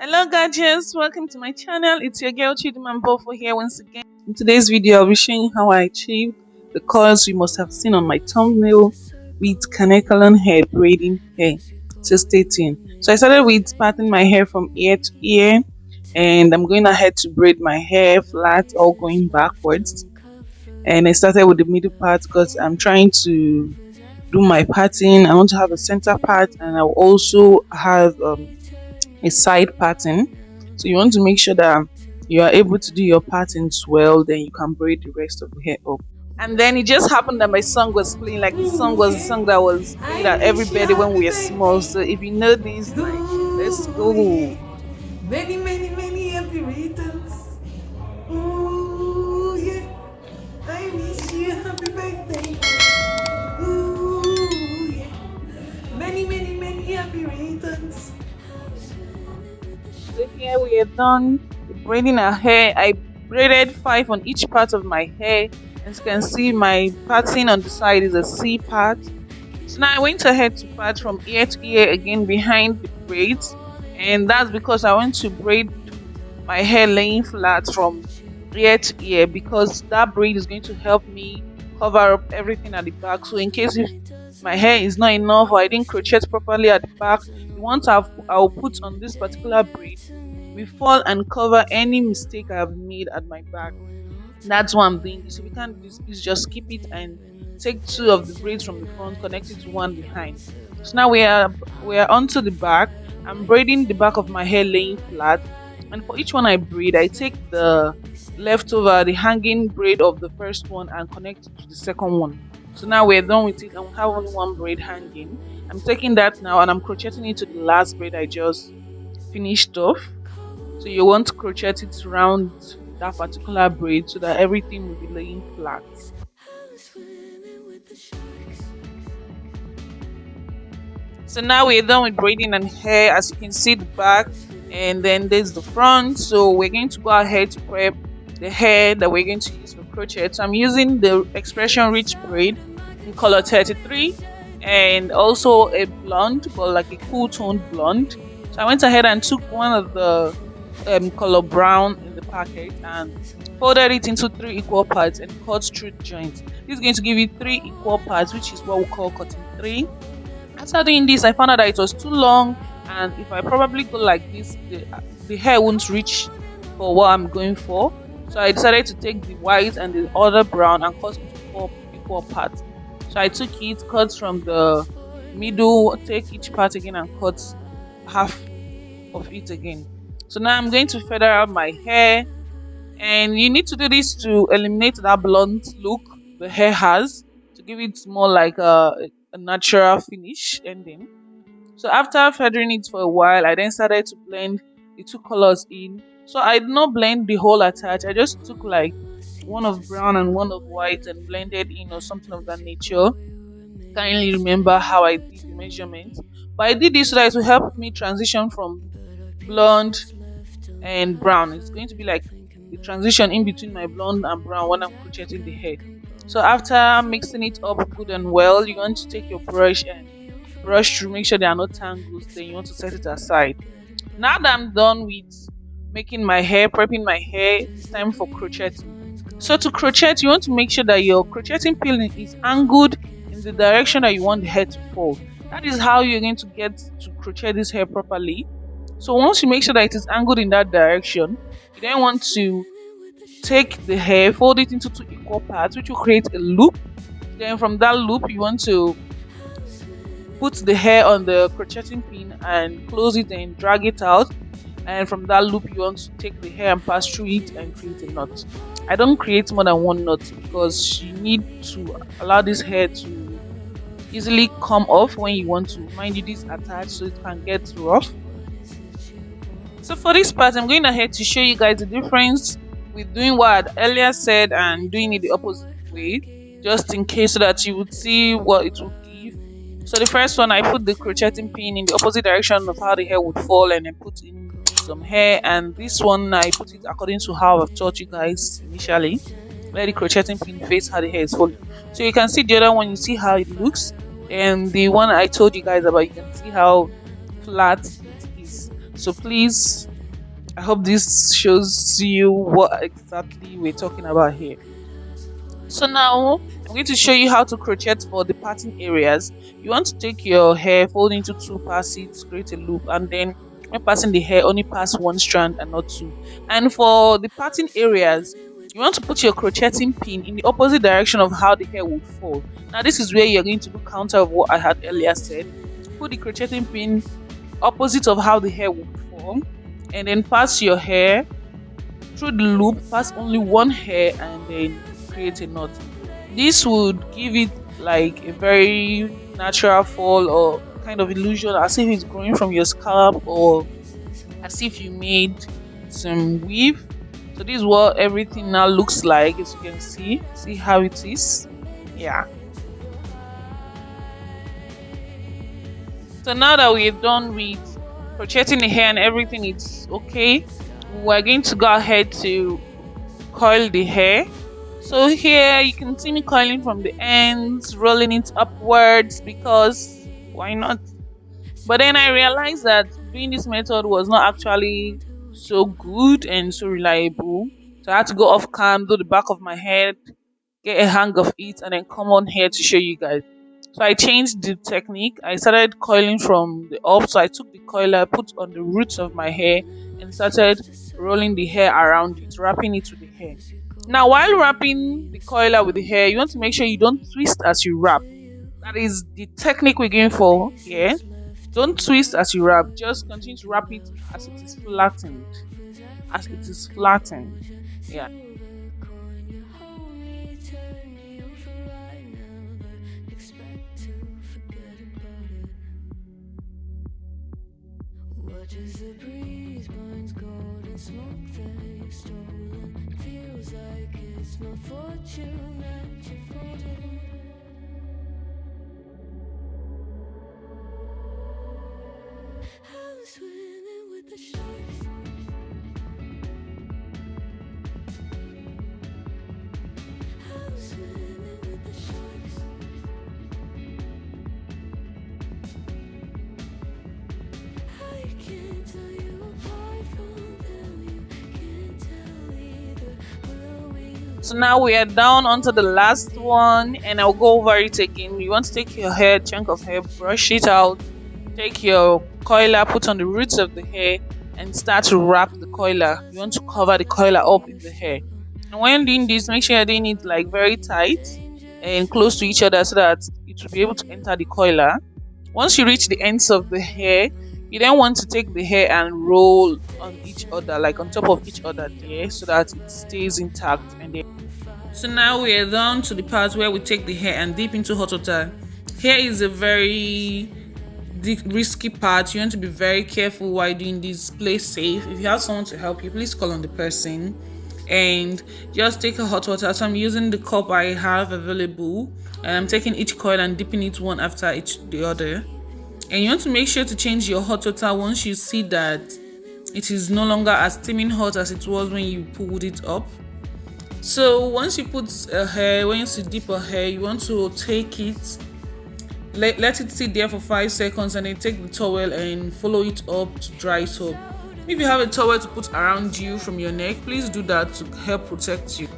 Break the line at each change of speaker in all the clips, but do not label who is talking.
Hello gorgeous, welcome to my channel. It's your girl Mbbah-Offor here once again. In today's video I'll be showing you how I achieved the colors you must have seen on my thumbnail with Kanekalon hair braiding hair. So stay tuned. So I started with parting my hair from ear to ear, and I'm going ahead to braid my hair flat, all going backwards. And I started with the middle part because I'm trying to do my parting. I want to have a center part, and I'll also have a side pattern. So you want to make sure that you are able to do your patterns well, then you can braid the rest of the hair up. And then it just happened that my song was playing. Like, the song was the song that was played at everybody when we were small. So if you know this, like, let's go.
Many happy returns. Ooh, yeah. I wish you a happy birthday. Ooh, yeah. Many happy returns.
So here we are done with braiding our hair. I braided 5 on each part of my hair. As you can see, my parting on the side is a C part. So now I went ahead to part from ear to ear again behind the braids, and that's because I want to braid my hair laying flat from ear to ear, because that braid is going to help me cover up everything at the back. So in case if my hair is not enough or I didn't crochet properly at the back, the ones I'll put on this particular braid will fall and cover any mistake I have made at my back. That's why I'm doing this. If you can't do this, just keep it and take 2 of the braids from the front, connect it to 1 behind. So now we are onto the back. I'm braiding the back of my hair laying flat, and for each one I braid, I take the leftover, the hanging braid of the first one, and connect it to the second one. So now we're done with it, and we have only 1 braid hanging. I'm taking that now and I'm crocheting it to the last braid I just finished off. So you want to crochet it around that particular braid so that everything will be laying flat. So now we're done with braiding and hair. As you can see, the back, and then there's the front. So we're going to go ahead to prep the hair that we're going to use for crochet. So I'm using the Expression Rich braid in color 33, and also a blonde, but like a cool toned blonde. So I went ahead and took one of the color brown in the packet and folded it into 3 equal parts and cut straight joints. This is going to give you 3 equal parts, which is what we call cutting 3. After doing this, I found out that it was too long, and if I probably go like this, the hair won't reach for what I'm going for. So I decided to take the white and the other brown and cut into 4 equal parts. So I took it, cut from the middle, take each part again and cut half of it again. So now I'm going to feather out my hair, and you need to do this to eliminate that blunt look the hair has, to give it more like a natural finish ending. So after feathering it for a while, I then started to blend the 2 colors in. So I did not blend the whole attach. I just took like 1 of brown and 1 of white and blended in, or something of that nature. Can't really remember how I did the measurements, but I did this so that it will help me transition from blonde and brown. It's going to be like the transition in between my blonde and brown when I'm crocheting the hair. So after mixing it up good and well, you want to take your brush and brush through, make sure there are no tangles, then you want to set it aside. Now that I'm done with making my hair, prepping my hair, it's time for crocheting. So to crochet, you want to make sure that your crocheting pin is angled in the direction that you want the hair to fall. That is how you're going to get to crochet this hair properly. So once you make sure that it is angled in that direction, you then want to take the hair, fold it into 2 equal parts, which will create a loop. Then from that loop, you want to put the hair on the crocheting pin and close it and drag it out. And from that loop, you want to take the hair and pass through it and create a knot. I don't create more than 1 knot because you need to allow this hair to easily come off when you want to. Mind you, this attached so it can get rough. So for this part, I'm going ahead to show you guys the difference with doing what I earlier said and doing it the opposite way, just in case, so that you would see what it would give. So the first one, I put the crocheting pin in the opposite direction of how the hair would fall, and then put in some hair. And this one, I put it according to how I've taught you guys initially. Let the crocheting pin face how the hair is falling. So you can see the other one, you see how it looks, and the one I told you guys about, you can see how flat it is. So please I hope this shows you what exactly we're talking about here. So now I'm going to show you how to crochet for the parting areas. You want to take your hair, fold into two passes, create a loop, and then when passing the hair, only pass one strand and not two. And for the parting areas, you want to put your crocheting pin in the opposite direction of how the hair would fall. Now this is where you're going to do counter of what I had earlier said. Put the crocheting pin opposite of how the hair would fall, and then pass your hair through the loop, pass only one hair, and then create a knot. This would give it like a very natural fall or kind of illusion as if it's growing from your scalp or as if you made some weave. So this is what everything now looks like. As you can see how it is. Yeah. So now that we're done with crocheting the hair and everything is okay, we're going to go ahead to coil the hair. So here you can see me coiling from the ends, rolling it upwards because why not? But then I realized that doing this method was not actually so good and so reliable. So I had to go off cam, do the back of my head, get a hang of it, and then come on here to show you guys. So I changed the technique. I started coiling from the up. So I took the coiler, put on the roots of my hair, and started rolling the hair around it, wrapping it with the hair. Now, while wrapping the coiler with the hair, you want to make sure you don't twist as you wrap. That is the technique we're going for here. Don't twist as you wrap. Just continue to wrap it as it is flattened. As it is flattened. Yeah.
Watches the breeze, burns gold and smoke that you've stolen. Feels like it's my fortune that you're folding. I'm swimming with the sharks. I'm swimming with the sharks. I can't tell you apart from them. You can't tell either. Will we?
So now we are down onto the last one, and I'll go over it again. You want to take your hair, chunk of hair, brush it out, take your coiler, put on the roots of the hair, and start to wrap the coiler. You want to cover the coiler up in the hair. And when doing this, make sure you're doing it like very tight and close to each other so that it will be able to enter the coiler. Once you reach the ends of the hair, you then want to take the hair and roll on each other, like on top of each other there, so that it stays intact. And then so now we are down to the part where we take the hair and dip into hot water. Hair is a very risky part. You want to be very careful while doing this. Play safe. If you have someone to help you, please call on the person and just take a hot water. So I'm using the cup I have available, and I'm taking each coil and dipping it one after the other. And you want to make sure to change your hot water once you see that it is no longer as steaming hot as it was when you pulled it up. So once you put a hair, when you dip a hair, you want to take it, let it sit there for 5 seconds, and then take the towel and follow it up to dry it up. If you have a towel to put around you from your neck, please do that to help protect you.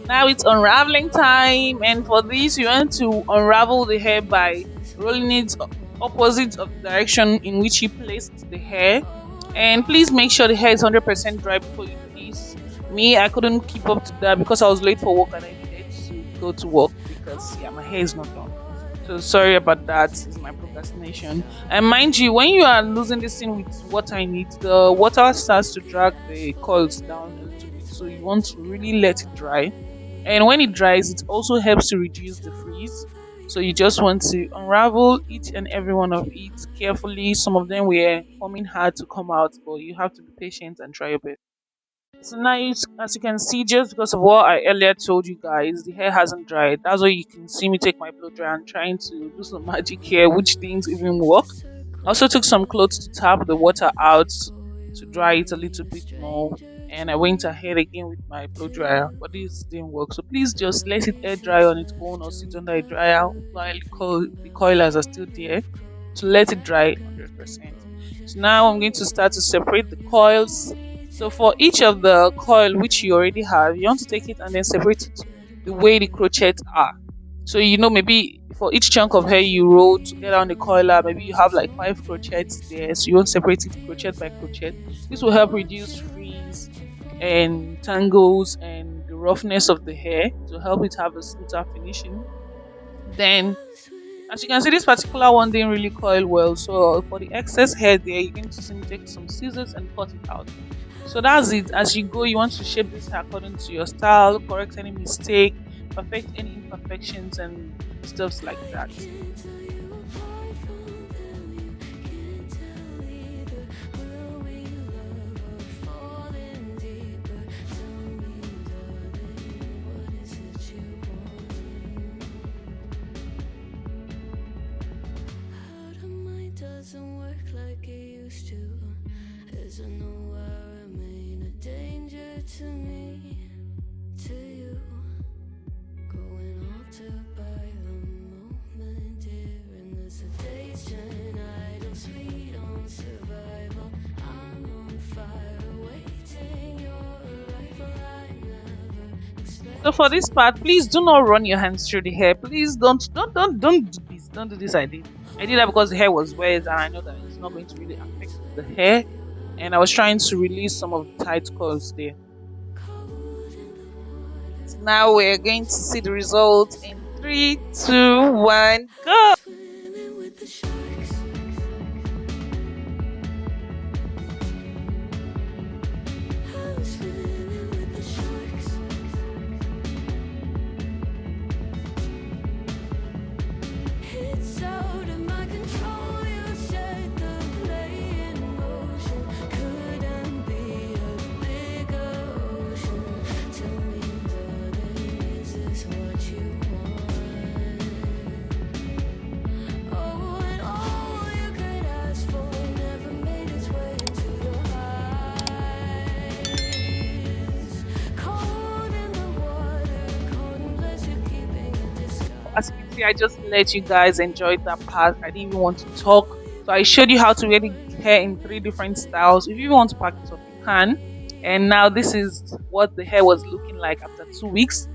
Now it's unraveling time, and for this you want to unravel the hair by rolling it opposite of the direction in which you placed the hair. And please make sure the hair is 100% dry before you do this. Me, I couldn't keep up to that because I was late for work and I needed to go to work because my hair is not done. So sorry about that. It's my procrastination. And mind you, when you are losing this thing with water in it, the water starts to drag the coils down a little bit. So you want to really let it dry. And when it dries, it also helps to reduce the freeze. So you just want to unravel each and every one of it carefully. Some of them were forming hard to come out, but you have to be patient and try your best. So now, as you can see, just because of what I earlier told you guys, the hair hasn't dried. That's why you can see me take my blow dryer and trying to do some magic here, which didn't even work. I also took some clothes to tap the water out to dry it a little bit more. And I went ahead again with my blow dryer, but this didn't work. So please just let it air dry on its own or sit under a dryer while the coilers are still there to let it dry 100%. So now I'm going to start to separate the coils. So for each of the coil which you already have, you want to take it and then separate it the way the crochets are. So maybe for each chunk of hair you roll to get on the coiler, maybe you have like 5 crochets there. So you want to separate it crochet by crochet. This will help reduce frizz and tangles and the roughness of the hair to help it have a smoother finishing. Then as you can see, this particular one didn't really coil well. So for the excess hair there, you're going to simply take some scissors and cut it out. So that's it. As you go, you want to shape this hair according to your style, correct any mistake, perfect any imperfections and stuffs like that.
Doesn't work like it used to. As I know I remain a danger to me, to you. Going altered by the moment, dear, and the sedation I don't sweet on survival. I'm on fire, waiting your arrival. I never expect.
So for this part, please do not run your hands through the hair. Please don't do this. Don't do this. I did that because the hair was wet and I know that it's not going to really affect the hair. And I was trying to release some of the tight curls there. So now we're going to see the results in 3, 2, 1, go!
Swimming with the sharks. I'm swimming with the sharks. It's out of my control. You set the play in motion. Couldn't be a bigger ocean. Tell me, darling, is this what you want? Oh, and all you could ask for never made its way into your eyes. Cold in the water, cold unless you're keeping it disguised.
As you can see, I just let you guys enjoy that part. I didn't even want to talk. So I showed you how to wear the hair in 3 different styles. If you want to pack it up, you can. And now this is what the hair was looking like after 2 weeks.